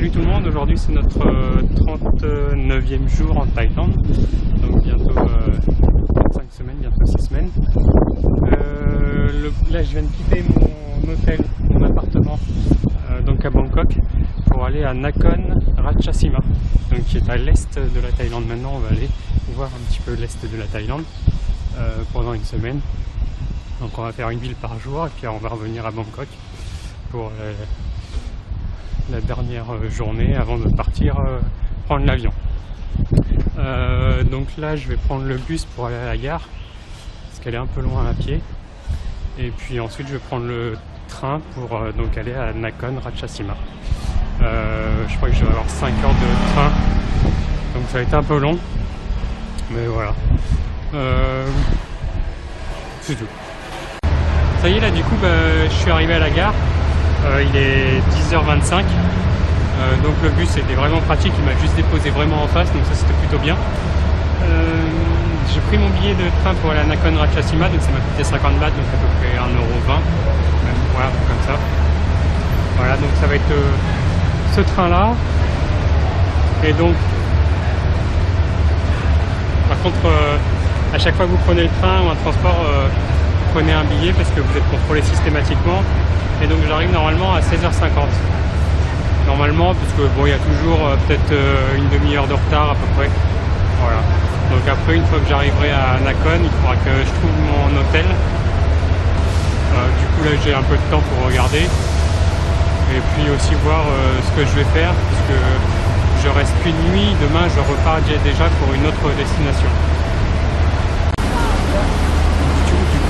Salut tout le monde, aujourd'hui c'est notre 39e jour en Thaïlande, donc bientôt 5 semaines, bientôt 6 semaines. Là je viens de quitter mon hôtel, mon appartement donc à Bangkok pour aller à Nakhon Ratchasima, donc qui est à l'est de la Thaïlande. Maintenant on va aller voir un petit peu l'est de la Thaïlande pendant une semaine. Donc on va faire une ville par jour et puis on va revenir à Bangkok pour la dernière journée avant de partir prendre l'avion. Donc là je vais prendre le bus pour aller à la gare parce qu'elle est un peu loin à pied, et puis ensuite je vais prendre le train pour donc aller à Nakhon Ratchasima. Je crois que je vais avoir 5 heures de train, donc ça va être un peu long, mais voilà. C'est tout. Ça y est, là du coup je suis arrivé à la gare, il est 10h25, donc le bus était vraiment pratique, il m'a juste déposé vraiment en face, donc ça c'était plutôt bien. J'ai pris mon billet de train pour aller à Nakhon Ratchasima, donc ça m'a coûté 50 bahts, donc à peu près 1,20 €, même, voilà, comme ça. Voilà, donc ça va être ce train là, et donc par contre à chaque fois que vous prenez le train ou un transport, prenez un billet parce que vous êtes contrôlé systématiquement. Et donc j'arrive normalement à 16h50. Normalement, parce que bon, il y a toujours peut-être une demi-heure de retard à peu près. Voilà. Donc après, une fois que j'arriverai à Nakhon, il faudra que je trouve mon hôtel. Du coup là j'ai un peu de temps pour regarder. Et puis aussi voir ce que je vais faire, parce que je reste qu'une nuit. Demain je repars déjà pour une autre destination.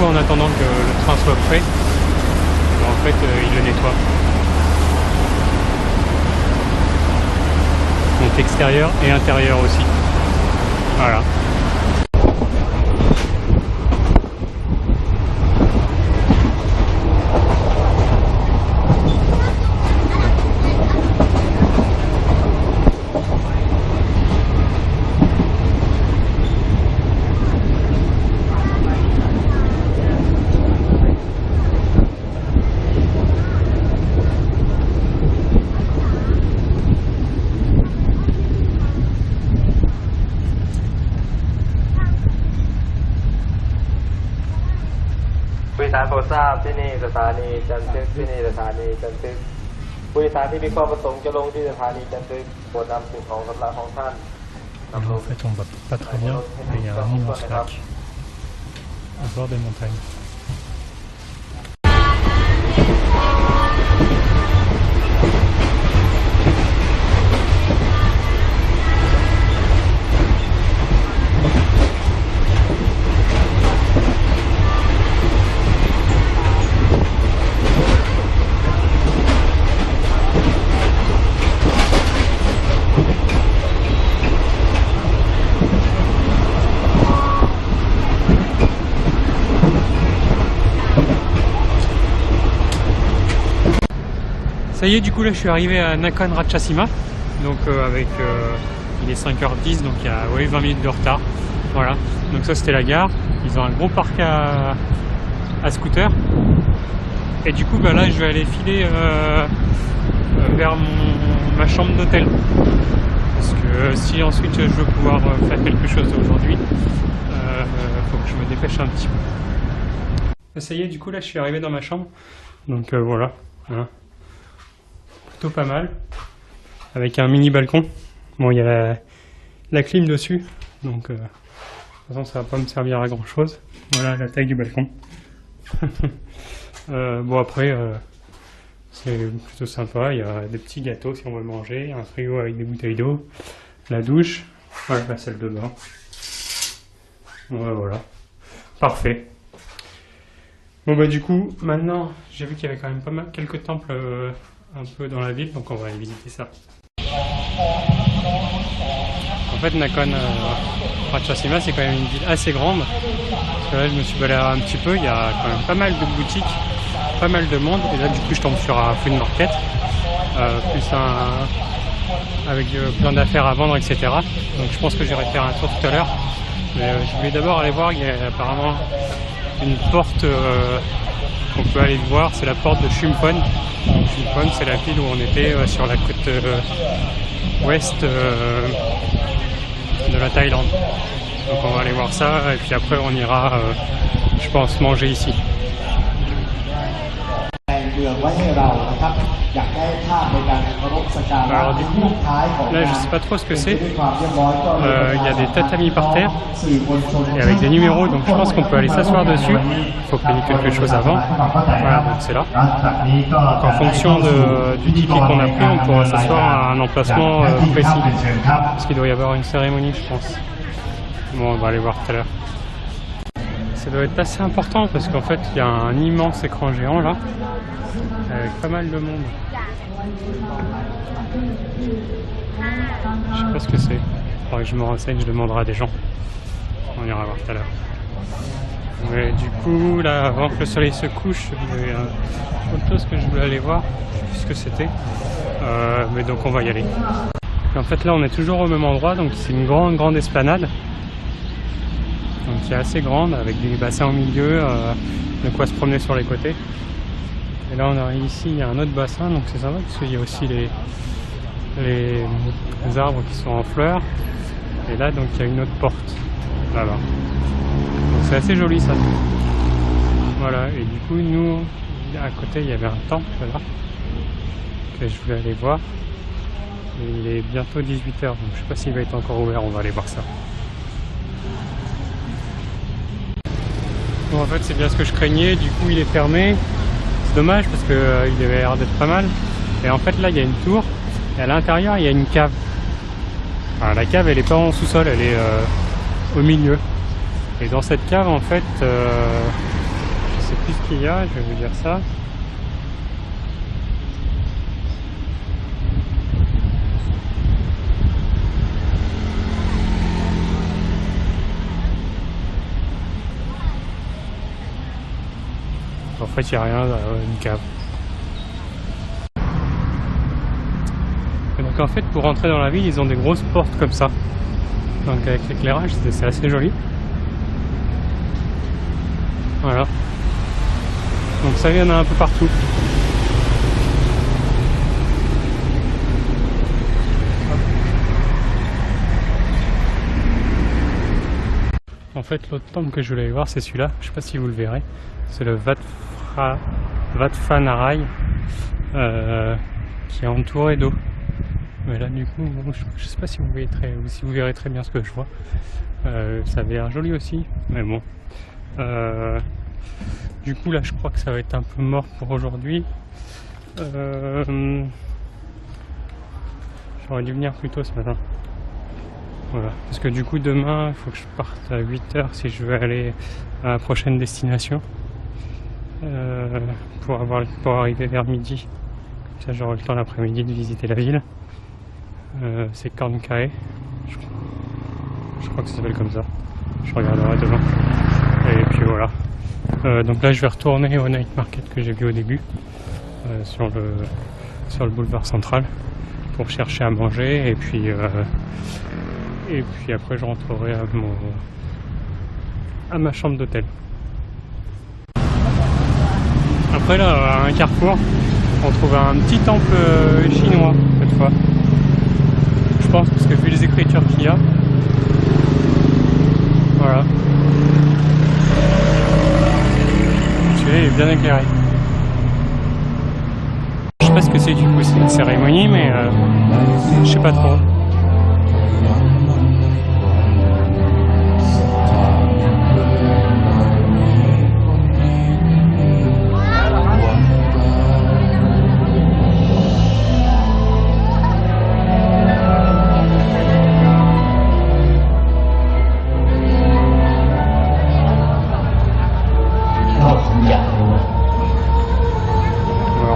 En attendant que le train soit prêt, en fait il le nettoie. Donc extérieur et intérieur aussi. Voilà.โปรดทราบที่นี่สถานีจันทึกที่นี่สถานีจันทึกผู้โดยสารที่มีความประสงค์จะลงที่สถานีจันทึกโปรดนำสิ่งของสำหรับของท่าน En fait on va pas très bien, mais il y a un immense lac au bord des montagnes. Ça y est, du coup là je suis arrivé à Nakhon Ratchasima, donc il est 5h10, donc il y a 20 minutes de retard. Voilà, donc ça c'était la gare. Ils ont un gros parc à scooter, et du coup là je vais aller filer vers ma chambre d'hôtel, parce que si ensuite je veux pouvoir faire quelque chose aujourd'hui, faut que je me dépêche un petit peu. Ça y est, du coup là je suis arrivé dans ma chambre, donc voilà, hein. Plutôt pas mal, avec un mini balcon. Bon, il y a la clim dessus, donc de toute façon ça va pas me servir à grand chose. Voilà la taille du balcon. Bon après c'est plutôt sympa, il y a des petits gâteaux si on veut manger, un frigo avec des bouteilles d'eau, la douche, voilà, la salle de bain. Voilà, parfait. Bon bah du coup maintenant j'ai vu qu'il y avait quand même pas mal quelques temples un peu dans la ville, donc on va aller visiter ça. En fait Nakhon Ratchasima c'est quand même une ville assez grande, parce que là je me suis baladé un petit peu, il y a quand même pas mal de boutiques, pas mal de monde, et là du coup je tombe sur un food market, plus avec plein d'affaires à vendre, etc. Donc je pense que j'irai faire un tour tout à l'heure, mais je voulais d'abord aller voir, il y a apparemment une porte on peut aller le voir, c'est la porte de Chumphon. Chumphon, c'est la ville où on était sur la côte ouest de la Thaïlande. Donc on va aller voir ça et puis après on ira, je pense, manger ici. Alors du coup, là je sais pas trop ce que c'est. Il y a des tatamis par terre et avec des numéros, donc je pense qu'on peut aller s'asseoir dessus. Il faut payer quelque chose avant. Voilà, donc c'est là. Donc en fonction du ticket qu'on a pris, on pourra s'asseoir à un emplacement précis. Parce qu'il doit y avoir une cérémonie, je pense. Bon, on va aller voir tout à l'heure. Ça doit être assez important parce qu'en fait il y a un immense écran géant là avec pas mal de monde. Je sais pas ce que c'est. Il faudrait que je me renseigne, je demanderai à des gens. On ira voir tout à l'heure. Mais du coup là, avant que le soleil se couche, il y a autre chose que je voulais aller voir. Je sais plus ce que c'était. Mais donc on va y aller. Et en fait là on est toujours au même endroit, donc c'est une grande esplanade. Donc qui est assez grande avec des bassins au milieu, de quoi se promener sur les côtés. Et là on arrive ici, il y a un autre bassin, donc c'est sympa parce qu'il y a aussi les arbres qui sont en fleurs. Et là donc il y a une autre porte là-bas. Donc c'est assez joli ça. Voilà, et du coup nous à côté il y avait un temple là que je voulais aller voir. Et il est bientôt 18h, donc je sais pas s'il va être encore ouvert, on va aller voir ça. Bon, en fait c'est bien ce que je craignais, du coup il est fermé, c'est dommage parce qu'il avait l'air d'être pas mal. Et en fait là il y a une tour et à l'intérieur il y a une cave. Alors, la cave elle est pas en sous-sol, elle est au milieu. Et dans cette cave en fait, je sais plus ce qu'il y a, je vais vous dire ça. En fait, il n'y a rien, une cave. Et donc en fait, pour rentrer dans la ville, ils ont des grosses portes comme ça. Donc avec l'éclairage, c'est assez joli. Voilà. Donc ça vient un peu partout. En fait, l'autre temple que je voulais voir, c'est celui-là. Je sais pas si vous le verrez. C'est le Wat Pha Narai qui est entouré d'eau. Mais là, du coup, bon, je sais pas si vous verrez très bien ce que je vois. Ça avait l'air joli aussi, mais bon. Du coup, là, je crois que ça va être un peu mort pour aujourd'hui. J'aurais dû venir plus tôt ce matin. Voilà, parce que du coup demain il faut que je parte à 8h si je veux aller à la prochaine destination pour arriver vers midi. Comme ça j'aurai le temps l'après-midi de visiter la ville. C'est Korn Kae, je crois que ça s'appelle comme ça. Je regarderai demain. Et puis voilà. Donc là je vais retourner au night market que j'ai vu au début sur le boulevard central pour chercher à manger et puis après je rentrerai à ma chambre d'hôtel. Après là, à un carrefour, on trouve un petit temple chinois cette fois. Je pense parce que vu les écritures qu'il y a. Voilà. Celui-là est bien éclairé. Je sais pas ce que c'est du coup, c'est une cérémonie mais je sais pas trop.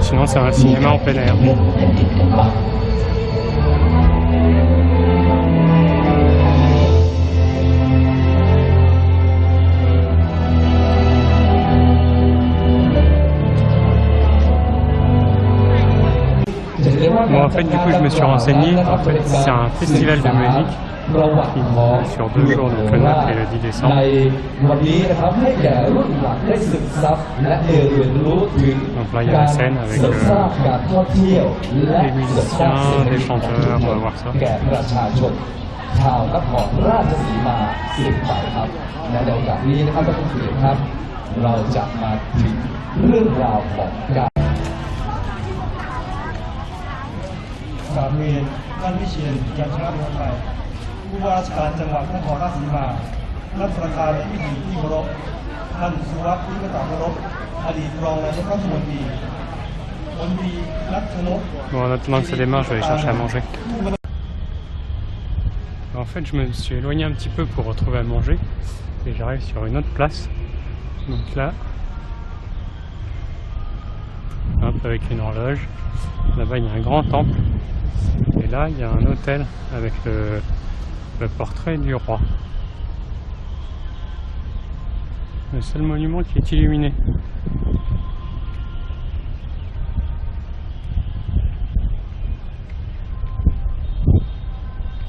Sinon c'est un cinéma en plein air. Bon, en fait, du coup, je me suis renseigné. En fait, c'est un festival de musique qui sur 2 jours, donc le 9 et le 10 décembre. Donc là, il y a la scène avec des musiciens, des chanteurs, on va voir ça. ชาวนครราชสีมา10 ใบครับและในโอกาสนี้นะครับท่านผู้ชมครับเราจะมาถึงเรื่องราวของการ กราบเรียนท่านวิเชียร จันทรบุรไทยผู้ว่าราชการจังหวัดนครราชสีมาท่านประธานในพิธีที่เคารพท่านสุวัสดิ์วิกตเคารพอดีตรองนายกรัฐมนตรีมนตรีนัทชนก Bon, en attendant que ça démarre, je vais aller chercher à manger. En fait, je me suis éloigné un petit peu pour retrouver à manger et j'arrive sur une autre place. Donc là, hop, avec une horloge. Là-bas, il y a un grand temple. Et là, il y a un hôtel avec le portrait du roi. Le seul monument qui est illuminé.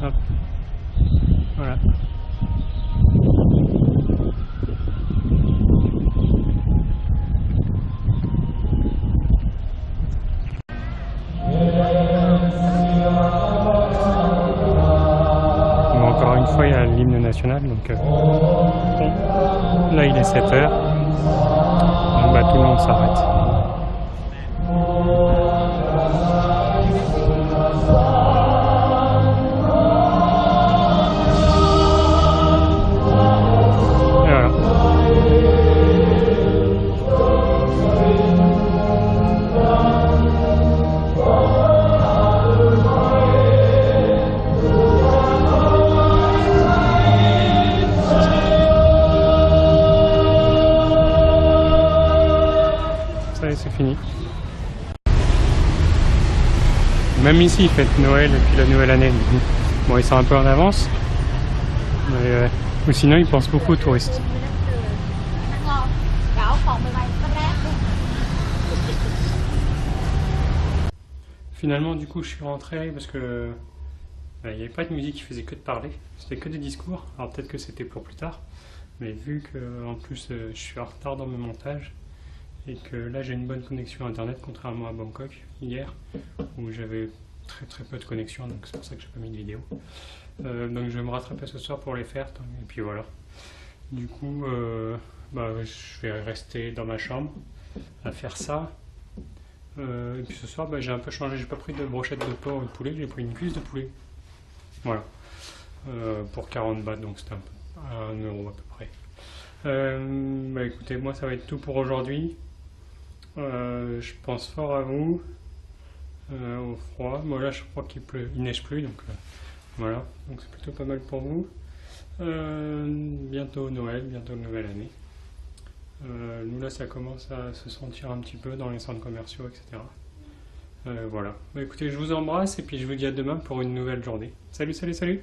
Hop. Voilà. Bon, encore une fois, il y a l'hymne national, donc bon, là il est 7 heures, donc bah, tout le monde s'arrête. C'est fini. Même ici, ils fêtent Noël et puis la nouvelle année. Bon, ils sont un peu en avance, mais ou sinon ils pensent beaucoup aux touristes. Finalement, du coup, je suis rentré parce que il n'y avait pas de musique qui faisait que de parler, c'était que des discours. Alors peut-être que c'était pour plus tard, mais vu que en plus je suis en retard dans mes montages. Et que là j'ai une bonne connexion internet contrairement à Bangkok hier où j'avais très peu de connexion, donc c'est pour ça que j'ai pas mis de vidéo. Donc je vais me rattraper ce soir pour les faire et puis voilà. Du coup je vais rester dans ma chambre à faire ça. Et puis ce soir j'ai un peu changé, j'ai pas pris de brochette de porc ou de poulet, j'ai pris une cuisse de poulet. Voilà. Pour 40 bahts, donc c'était un euro à peu près. Écoutez, moi ça va être tout pour aujourd'hui. Je pense fort à vous, au froid. Moi là je crois il neige plus, donc voilà, donc c'est plutôt pas mal pour vous. Bientôt Noël, bientôt nouvelle année. Nous là ça commence à se sentir un petit peu dans les centres commerciaux, etc. Voilà, écoutez, je vous embrasse et puis je vous dis à demain pour une nouvelle journée. Salut, salut, salut!